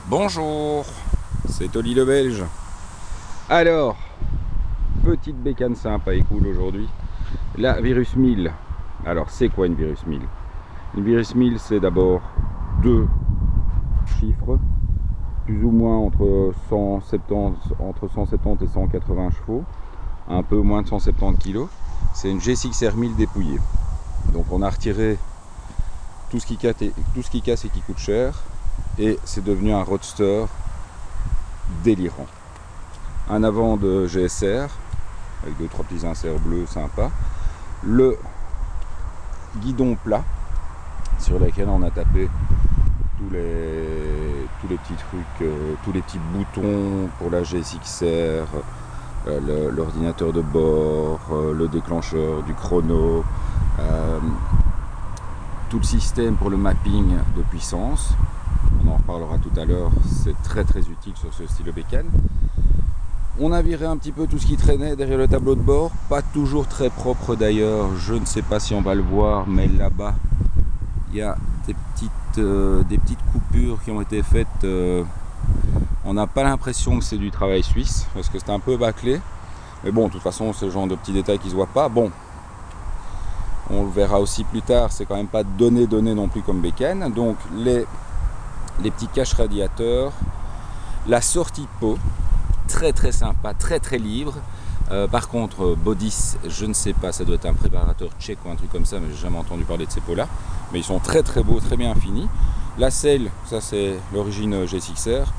Bonjour, c'est Oli le Belge. Alors, petite bécane sympa et cool aujourd'hui. La Virus 1000. Alors, c'est quoi une Virus 1000? Une Virus 1000, c'est d'abord deux chiffres, plus ou moins entre 170 et 180 chevaux, un peu moins de 170 kg. C'est une GSX-R 1000 dépouillée. Donc, on a retiré tout ce qui casse et qui coûte cher. Et c'est devenu un roadster délirant. Un avant de GSR avec 2-3 petits inserts bleus sympas, le guidon plat sur lequel on a tapé tous les petits trucs, tous les petits boutons pour la GSX-R, l'ordinateur de bord, le déclencheur du chrono, tout le système pour le mapping de puissance. On en reparlera tout à l'heure, c'est très utile sur ce style de bécane. On a viré un petit peu tout ce qui traînait derrière le tableau de bord, pas toujours très propre d'ailleurs, je ne sais pas si on va le voir, mais là-bas il y a des petites coupures qui ont été faites. On n'a pas l'impression que c'est du travail suisse, parce que c'est un peu bâclé, mais bon, de toute façon c'est le genre de petits détails qui se voient pas. Bon, on le verra aussi plus tard, c'est quand même pas donné non plus comme bécane. Donc les petits caches radiateurs, la sortie pot, très sympa, très libre. Par contre, Bodis, je ne sais pas, ça doit être un préparateur tchèque ou un truc comme ça, mais j'ai jamais entendu parler de ces pots là. Mais ils sont très beaux, très bien finis. La selle, ça c'est l'origine GSX-R.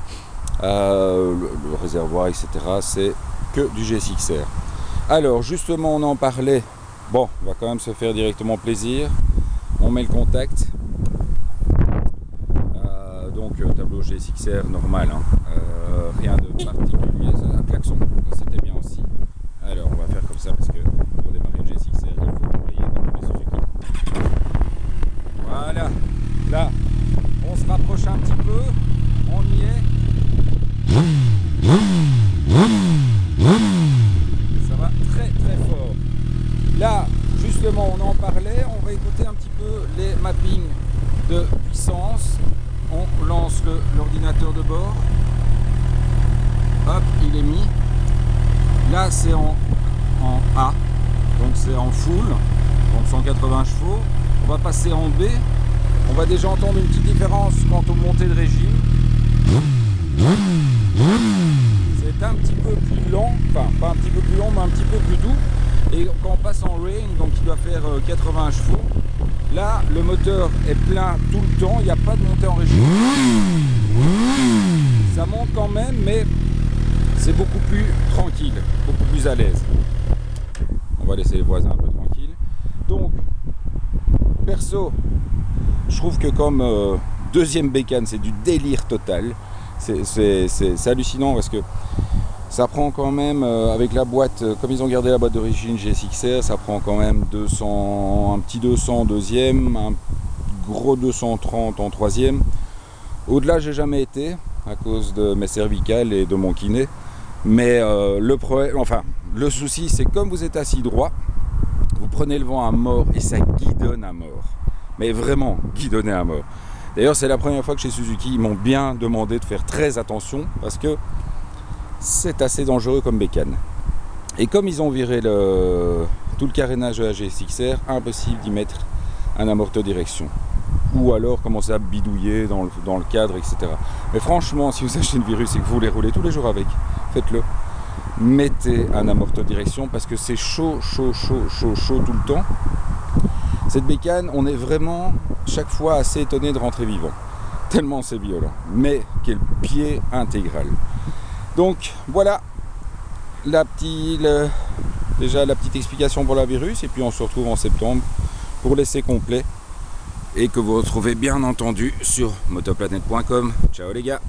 Le réservoir, etc., c'est que du GSX-R. Alors justement, on en parlait. Bon, on va quand même se faire directement plaisir. On met le contact. Donc tableau GSX-R normal, hein. Rien de particulier, un klaxon, c'était bien aussi. Alors on va faire comme ça parce que pour démarrer une GSX-R il faut envoyer des Suzuki. Voilà, là on se rapproche un petit peu, on y est. Ça va très fort. Là justement on en parlait, on va écouter un petit peu les mappings de puissance. On lance l'ordinateur de bord. Hop, il est mis. Là, c'est en A. Donc, c'est en full. Donc, 180 chevaux. On va passer en B. On va déjà entendre une petite différence quant aux montées de régime. C'est un petit peu plus lent. Enfin, pas un petit peu plus long, mais un petit peu plus doux. Et quand on passe en range, donc il doit faire 80 chevaux. Là, le moteur est plein tout le temps, il n'y a pas de montée en régime. Ça monte quand même, mais c'est beaucoup plus tranquille, beaucoup plus à l'aise. On va laisser les voisins un peu tranquilles. Donc, perso, je trouve que comme deuxième bécane, c'est du délire total. C'est hallucinant parce que ça prend quand même, avec la boîte, comme ils ont gardé la boîte d'origine GSX-R, ça prend quand même 200, un petit 200 deuxième, un gros 230 en troisième. Au-delà, j'ai jamais été, à cause de mes cervicales et de mon kiné. Mais le souci, c'est comme vous êtes assis droit, vous prenez le vent à mort et ça guidonne à mort. Mais vraiment, guidonner à mort. D'ailleurs, c'est la première fois que chez Suzuki, ils m'ont bien demandé de faire très attention, parce que c'est assez dangereux comme bécane. Et comme ils ont viré tout le carénage de la GSX-R, impossible d'y mettre un amorteur direction. Ou alors commencer à bidouiller dans le cadre, etc. Mais franchement, si vous achetez une Virus et que vous voulez rouler tous les jours avec, faites-le. Mettez un amorteur direction parce que c'est chaud tout le temps. Cette bécane, on est vraiment chaque fois assez étonné de rentrer vivant. Tellement c'est violent. Mais quel pied intégral. Donc voilà déjà la petite explication pour la Virus, et puis on se retrouve en septembre pour l'essai complet et que vous retrouvez bien entendu sur motoplanet.com. Ciao les gars.